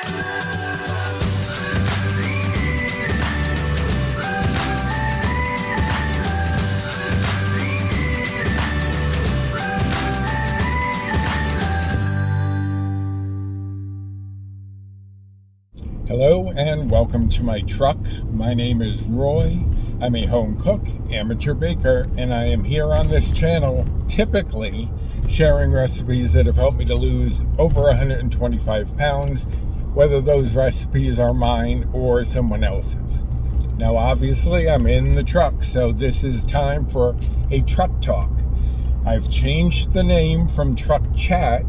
Hello and welcome to my truck. My name is Roy. I'm a home cook, amateur baker, and I am here on this channel typically sharing recipes that have helped me to lose over 125 pounds, whether those recipes are mine or someone else's. Now obviously I'm in the truck, so this is time for a truck talk. I've changed the name from Truck Chat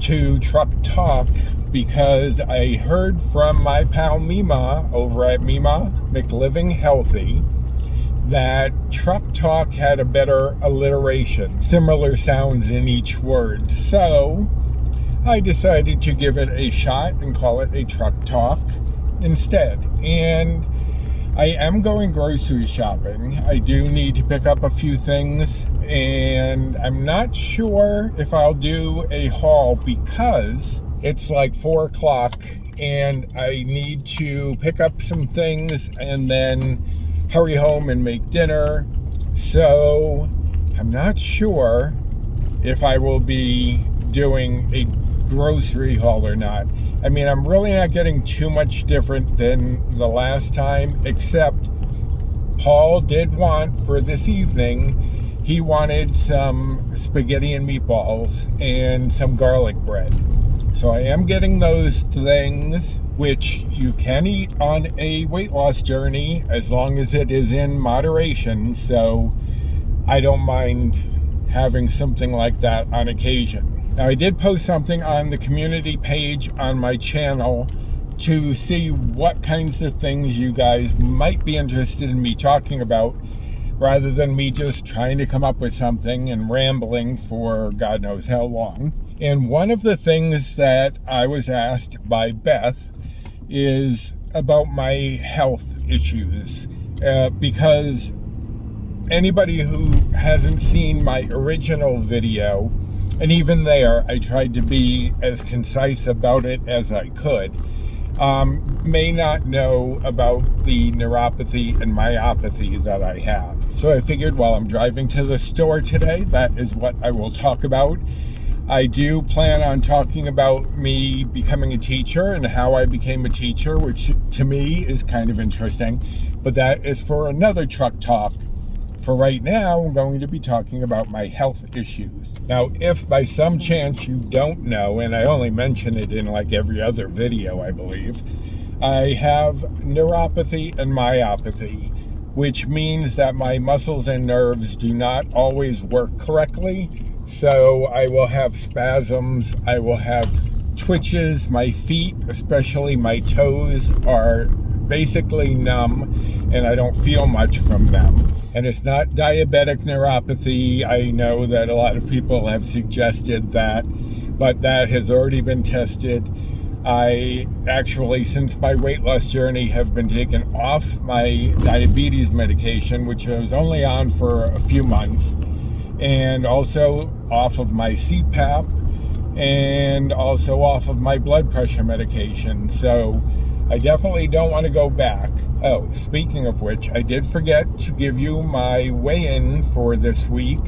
to Truck Talk because I heard from my pal Mima over at Mima McLiving Healthy that Truck Talk had a better alliteration, similar sounds in each word. So I decided to give it a shot and call it a Truck Talk instead. And I am going grocery shopping. I do need to pick up a few things, and I'm not sure if I'll do a haul because it's like 4 o'clock and I need to pick up some things and then hurry home and make dinner. So I'm not sure if I will be doing a grocery haul or not. I mean, I'm really not getting too much different than the last time, except Paul did want for this evening, he wanted some spaghetti and meatballs and some garlic bread. So I am getting those things, which you can eat on a weight loss journey as long as it is in moderation. So I don't mind having something like that on occasion. Now, I did post something on the community page on my channel to see what kinds of things you guys might be interested in me talking about, rather than me just trying to come up with something and rambling for God knows how long. And one of the things that I was asked by Beth is about my health issues, because anybody who hasn't seen my original video, and even there I tried to be as concise about it as I could, may not know about the neuropathy and myopathy that I have. So I figured while I'm driving to the store today, that is what I will talk about. I do plan on talking about me becoming a teacher and how I became a teacher, which to me is kind of interesting, but that is for another truck talk. For right now, I'm going to be talking about my health issues. Now, if by some chance you don't know, and I only mention it in like every other video, I believe, I have neuropathy and myopathy, which means that my muscles and nerves do not always work correctly. So I will have spasms, I will have twitches, my feet, especially my toes, are basically numb and I don't feel much from them. And it's not diabetic neuropathy. I know that a lot of people have suggested that, but that has already been tested. I actually, since my weight loss journey, have been taken off my diabetes medication, which I was only on for a few months, and also off of my CPAP, and also off of my blood pressure medication. So I definitely don't want to go back. Oh, speaking of which, I did forget to give you my weigh-in for this week.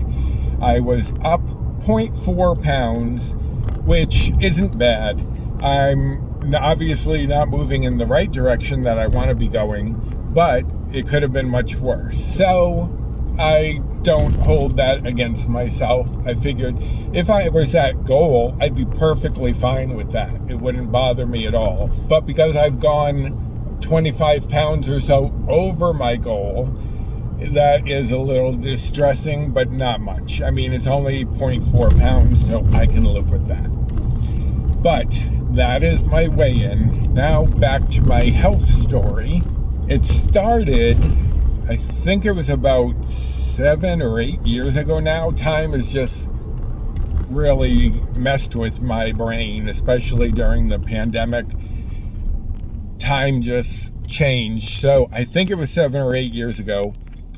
I was up 0.4 pounds, which isn't bad. I'm obviously not moving in the right direction that I want to be going, but it could have been much worse. So I don't hold that against myself. I figured if I was at goal, I'd be perfectly fine with that. It wouldn't bother me at all. But because I've gone 25 pounds or so over my goal, that is a little distressing, but not much. I mean, it's only 0.4 pounds, so I can live with that. But that is my weigh-in. Now back to my health story. It started, I think it was about 7 or 8 years ago now. Time has just really messed with my brain, especially during the pandemic. Time just changed. So I think it was 7 or 8 years ago.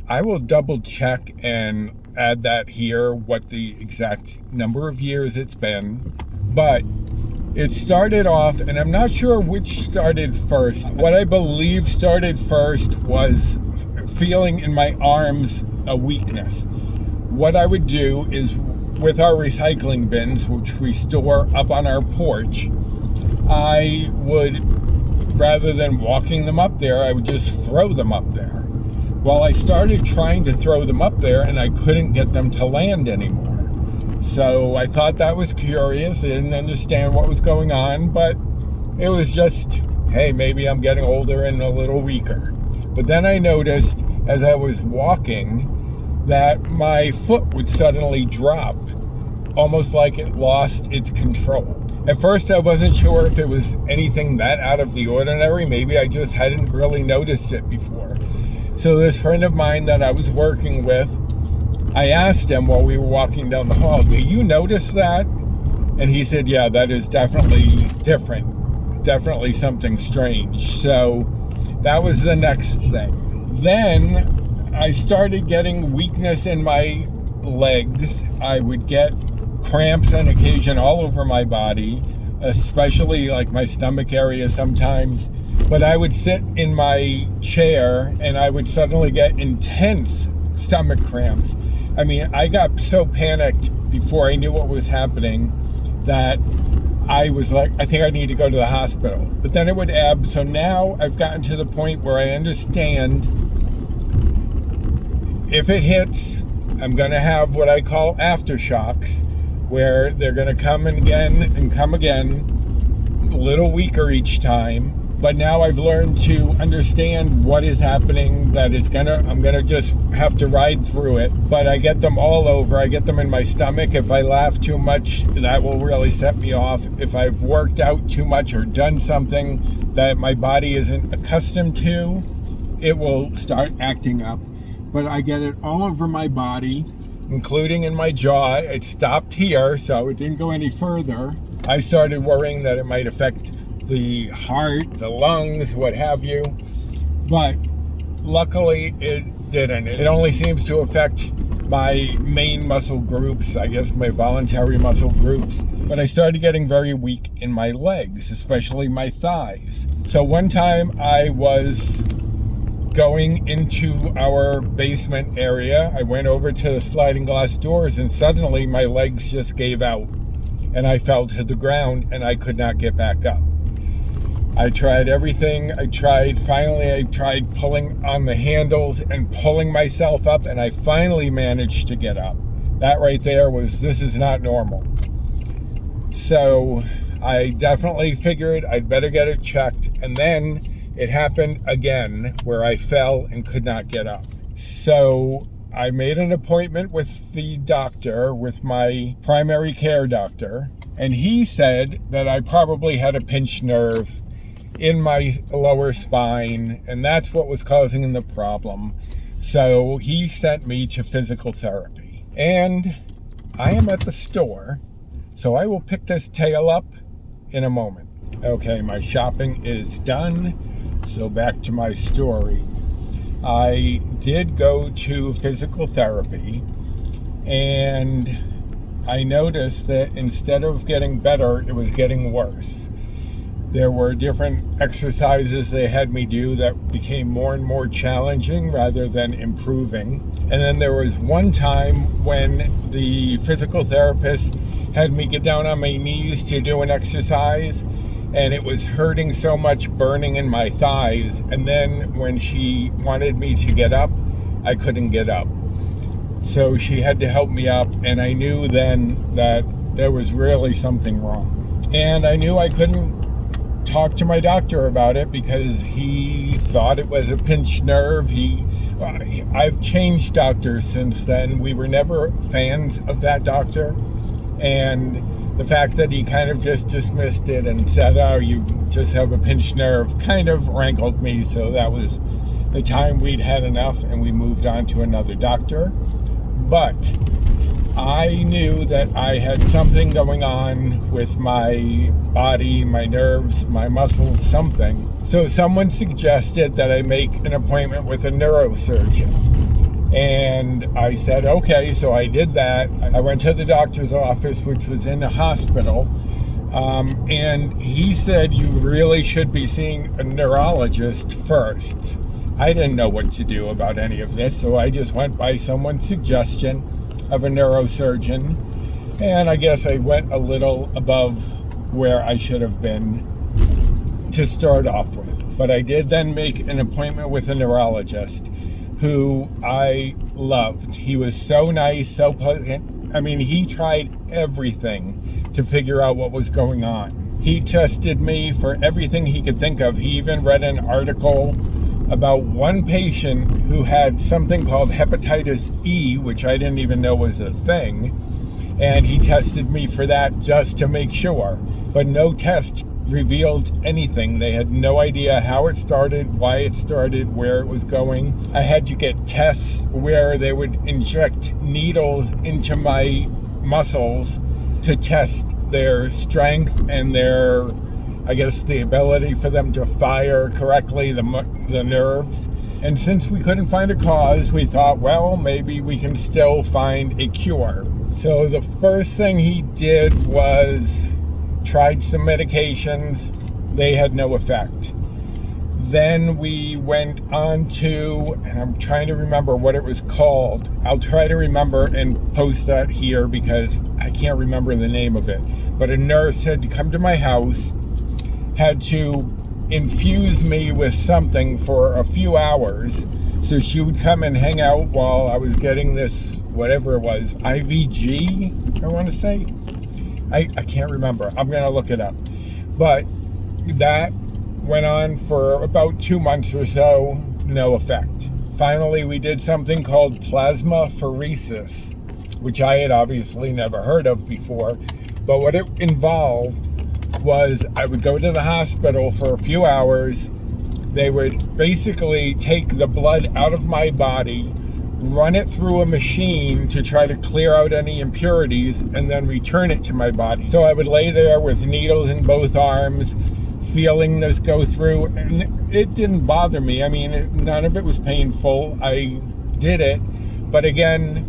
I will double check and add that here, what the exact number of years it's been. But It started off, and I'm not sure which started first. What I believe started first was feeling in my arms a weakness. What I would do is, with our recycling bins, which we store up on our porch, I would, rather than walking them up there, I would just throw them up there. Well, I started trying to throw them up there, and I couldn't get them to land anymore. So I thought that was curious. I didn't understand what was going on, but it was just, hey, maybe I'm getting older and a little weaker. But then I noticed as I was walking that my foot would suddenly drop, almost like it lost its control. At first I wasn't sure if it was anything that out of the ordinary. Maybe I just hadn't really noticed it before. So this friend of mine that I was working with, I asked him while we were walking down the hall, do you notice that? And he said, yeah, that is definitely different. Definitely something strange. So that was the next thing. Then I started getting weakness in my legs. I would get cramps on occasion all over my body, especially like my stomach area sometimes. But I would sit in my chair and I would suddenly get intense stomach cramps. I mean, I got so panicked before I knew what was happening that I was like, I think I need to go to the hospital. But then it would ebb. So now I've gotten to the point where I understand if it hits, I'm going to have what I call aftershocks, where they're going to come again and come again, a little weaker each time. But now I've learned to understand what is happening, that I'm gonna just have to ride through it. But I get them all over. I get them in my stomach. If I laugh too much, that will really set me off. If I've worked out too much or done something that my body isn't accustomed to, it will start acting up. But I get it all over my body, including in my jaw. It stopped here, so it didn't go any further. I started worrying that it might affect the heart, the lungs, what have you. But luckily it didn't. It only seems to affect my main muscle groups, I guess my voluntary muscle groups. But I started getting very weak in my legs, especially my thighs. So one time I was going into our basement area. I went over to the sliding glass doors and suddenly my legs just gave out and I fell to the ground and I could not get back up. I tried everything. Finally I tried pulling on the handles and pulling myself up, and I finally managed to get up. That right there this is not normal. So I definitely figured I'd better get it checked. And then it happened again where I fell and could not get up. So I made an appointment with the doctor, with my primary care doctor, and he said that I probably had a pinched nerve in my lower spine, and that's what was causing the problem. So he sent me to physical therapy. And I am at the store, so I will pick this tale up in a moment. Okay, my shopping is done, so back to my story. I did go to physical therapy, and I noticed that instead of getting better, it was getting worse. There were different exercises they had me do that became more and more challenging rather than improving. And then there was one time when the physical therapist had me get down on my knees to do an exercise, and it was hurting so much, burning in my thighs. And then when she wanted me to get up, I couldn't get up. So she had to help me up, and I knew then that there was really something wrong. And I knew I couldn't talk to my doctor about it because he thought it was a pinched nerve. I've changed doctors since then. We were never fans of that doctor, and the fact that he kind of just dismissed it and said, oh, you just have a pinched nerve, kind of rankled me. So that was the time we'd had enough, and we moved on to another doctor. But I knew that I had something going on with my body, my nerves, my muscles, something. So someone suggested that I make an appointment with a neurosurgeon. And I said, okay, so I did that. I went to the doctor's office, which was in a hospital. And he said you really should be seeing a neurologist first. I didn't know what to do about any of this, so I just went by someone's suggestion of a neurosurgeon, and I guess I went a little above where I should have been to start off with. But I did then make an appointment with a neurologist who I loved. He was so nice, so pleasant. I mean, he tried everything to figure out what was going on. He tested me for everything he could think of. He even read an article about one patient who had something called hepatitis E, which I didn't even know was a thing. And he tested me for that just to make sure. But no test revealed anything. They had no idea how it started, why it started, where it was going. I had to get tests where they would inject needles into my muscles to test their strength and their, I guess, the ability for them to fire correctly, the nerves. And since we couldn't find a cause, we thought, well, maybe we can still find a cure. So the first thing he did was tried some medications. They had no effect. Then we went on to, and I'm trying to remember what it was called. I'll try to remember and post that here because I can't remember the name of it. But a nurse had to come to my house, had to infuse me with something for a few hours. So she would come and hang out while I was getting this, whatever it was, IVG, I want to say. I can't remember. I'm going to look it up. But that went on for about 2 months or so, no effect. Finally, we did something called plasmapheresis, which I had obviously never heard of before. But what it involved was I would go to the hospital for a few hours. They would basically take the blood out of my body, run it through a machine to try to clear out any impurities, and then return it to my body. So I would lay there with needles in both arms, feeling this go through, and it didn't bother me. I mean, none of it was painful. I did it, but again,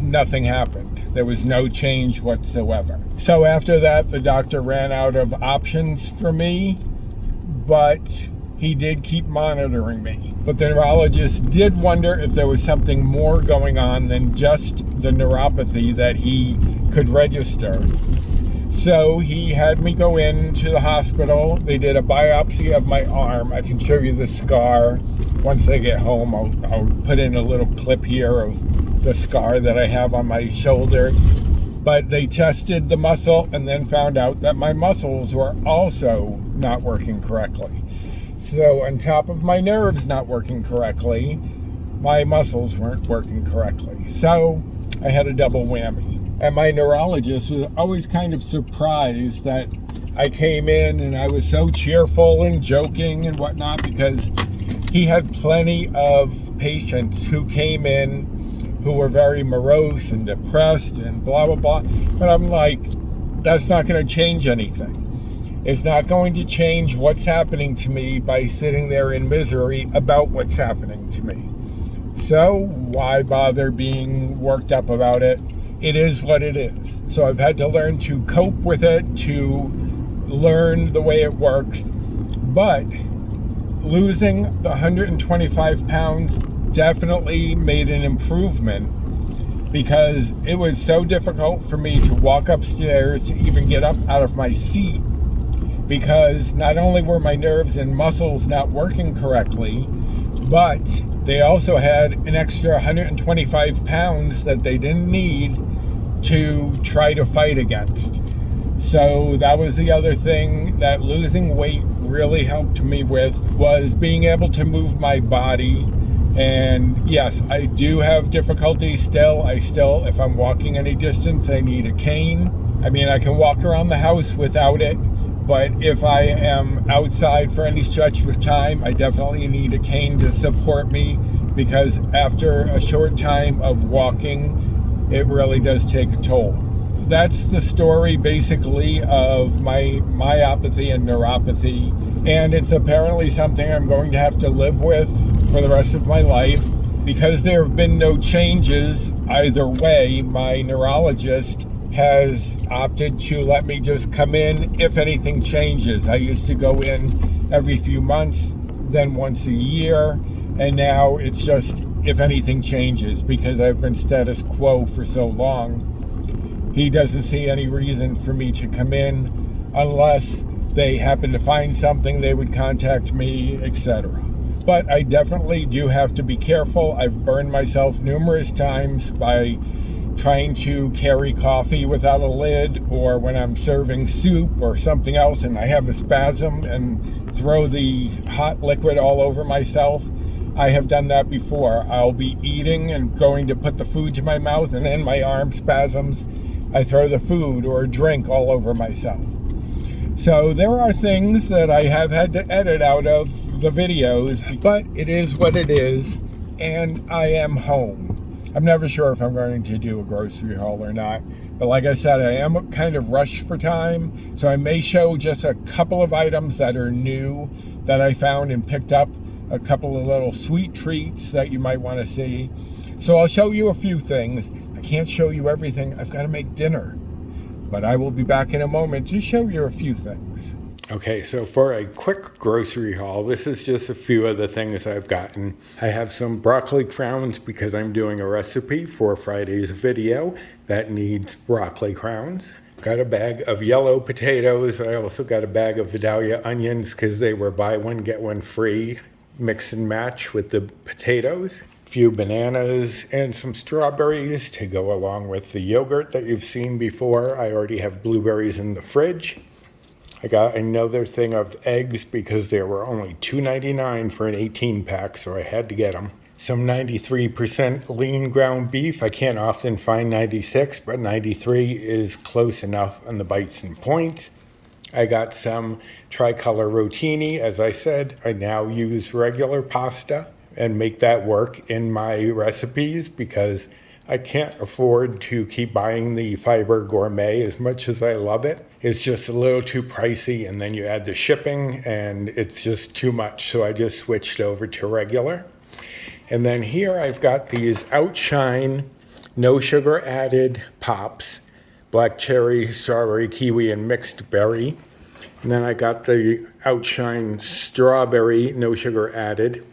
nothing happened. There was no change whatsoever. So after that, the doctor ran out of options for me, but he did keep monitoring me. But the neurologist did wonder if there was something more going on than just the neuropathy that he could register. So he had me go into the hospital. They did a biopsy of my arm. I can show you the scar. Once I get home, I'll put in a little clip here of the scar that I have on my shoulder. But they tested the muscle and then found out that my muscles were also not working correctly. So on top of my nerves not working correctly, my muscles weren't working correctly. So I had a double whammy. And my neurologist was always kind of surprised that I came in and I was so cheerful and joking and whatnot, because he had plenty of patients who came in who were very morose and depressed and blah, blah, blah. But I'm like, that's not going to change anything. It's not going to change what's happening to me by sitting there in misery about what's happening to me. So why bother being worked up about it? It is what it is. So I've had to learn to cope with it, to learn the way it works. But losing the 125 pounds definitely made an improvement, because it was so difficult for me to walk upstairs, to even get up out of my seat, because not only were my nerves and muscles not working correctly, but they also had an extra 125 pounds that they didn't need to try to fight against. So that was the other thing that losing weight really helped me with, was being able to move my body. And yes, I do have difficulty still. If I'm walking any distance, I need a cane. I mean, I can walk around the house without it, but if I am outside for any stretch of time, I definitely need a cane to support me, because after a short time of walking, it really does take a toll. That's the story basically of my myopathy and neuropathy, and it's apparently something I'm going to have to live with for the rest of my life, because there have been no changes either way. My neurologist has opted to let me just come in if anything changes. I used to go in every few months, then once a year, and now it's just if anything changes, because I've been status quo for so long. He doesn't see any reason for me to come in unless they happen to find something, they would contact me, etc. But I definitely do have to be careful. I've burned myself numerous times by trying to carry coffee without a lid, or when I'm serving soup or something else and I have a spasm and throw the hot liquid all over myself. I have done that before. I'll be eating and going to put the food to my mouth, and then my arm spasms. I throw the food or drink all over myself. So there are things that I have had to edit out of the videos, but it is what it is, and I am home. I'm never sure if I'm going to do a grocery haul or not, but like I said, I am kind of rushed for time, so I may show just a couple of items that are new that I found and picked up, a couple of little sweet treats that you might want to see. So I'll show you a few things. I can't show you everything. I've got to make dinner, but I will be back in a moment to show you a few things. Okay, so for a quick grocery haul, this is just a few of the things I've gotten. I have some broccoli crowns because I'm doing a recipe for Friday's video that needs broccoli crowns. Got a bag of yellow potatoes. I also got a bag of Vidalia onions because they were buy one, get one free, mix and match with the potatoes. A few bananas and some strawberries to go along with the yogurt that you've seen before. I already have blueberries in the fridge. I got another thing of eggs because they were only $2.99 for an 18-pack, so I had to get them. Some 93% lean ground beef. I can't often find 96, but 93 is close enough on the bites and points. I got some tricolor rotini. As I said, I now use regular pasta and make that work in my recipes because I can't afford to keep buying the Fiber Gourmet as much as I love it. It's just a little too pricey, and then you add the shipping and it's just too much. So I just switched over to regular. And then here I've got these Outshine no sugar added pops, black cherry, strawberry, kiwi, and mixed berry. And then I got the Outshine strawberry, no sugar added.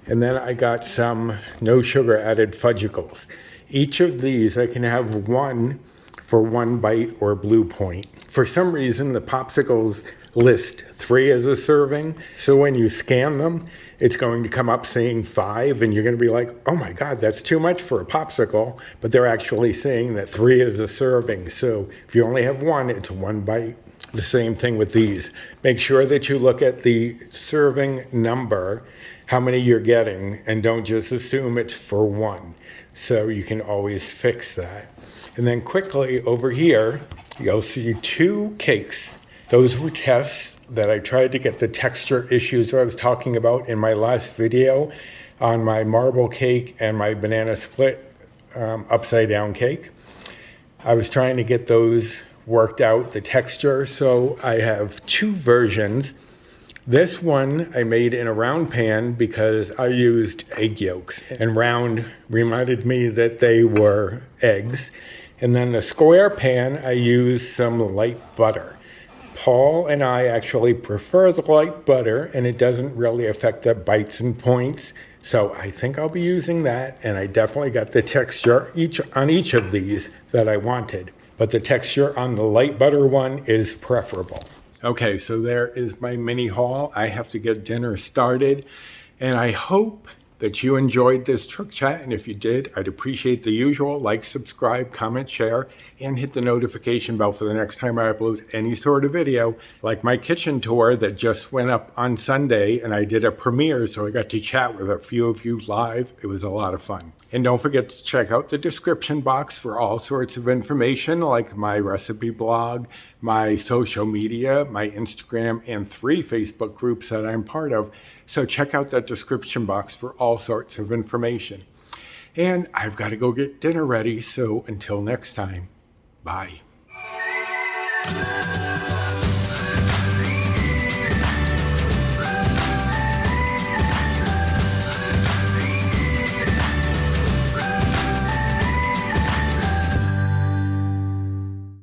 And then I got some no sugar added fudgicles. Each of these I can have one for 1 bite or Blue Point. For some reason, the popsicles list 3 as a serving. So when you scan them, it's going to come up saying 5, and you're going to be like, oh my God, that's too much for a popsicle. But they're actually saying that 3 is a serving. So if you only have one, it's 1 bite. The same thing with these. Make sure that you look at the serving number, how many you're getting, and don't just assume it's for 1. So you can always fix that. And then quickly over here, you'll see 2 cakes. Those were tests that I tried to get the texture issues I was talking about in my last video on my marble cake and my banana split upside down cake. I was trying to get those worked out, the texture. So I have 2 versions. This one I made in a round pan because I used egg yolks, and round reminded me that they were eggs. And then the square pan, I used some light butter. Paul and I actually prefer the light butter, and it doesn't really affect the bites and points. So I think I'll be using that, and I definitely got the texture on each of these that I wanted. But the texture on the light butter one is preferable. Okay, so there is my mini haul. I have to get dinner started, and I hope that you enjoyed this truck chat, and if you did, I'd appreciate the usual: like, subscribe, comment, share, and hit the notification bell for the next time I upload any sort of video, like my kitchen tour that just went up on Sunday, and I did a premiere, so I got to chat with a few of you live. It was a lot of fun. And don't forget to check out the description box for all sorts of information, like my recipe blog, my social media, my Instagram, and 3 Facebook groups that I'm part of. So check out that description box for all sorts of information. And I've got to go get dinner ready, so until next time, bye.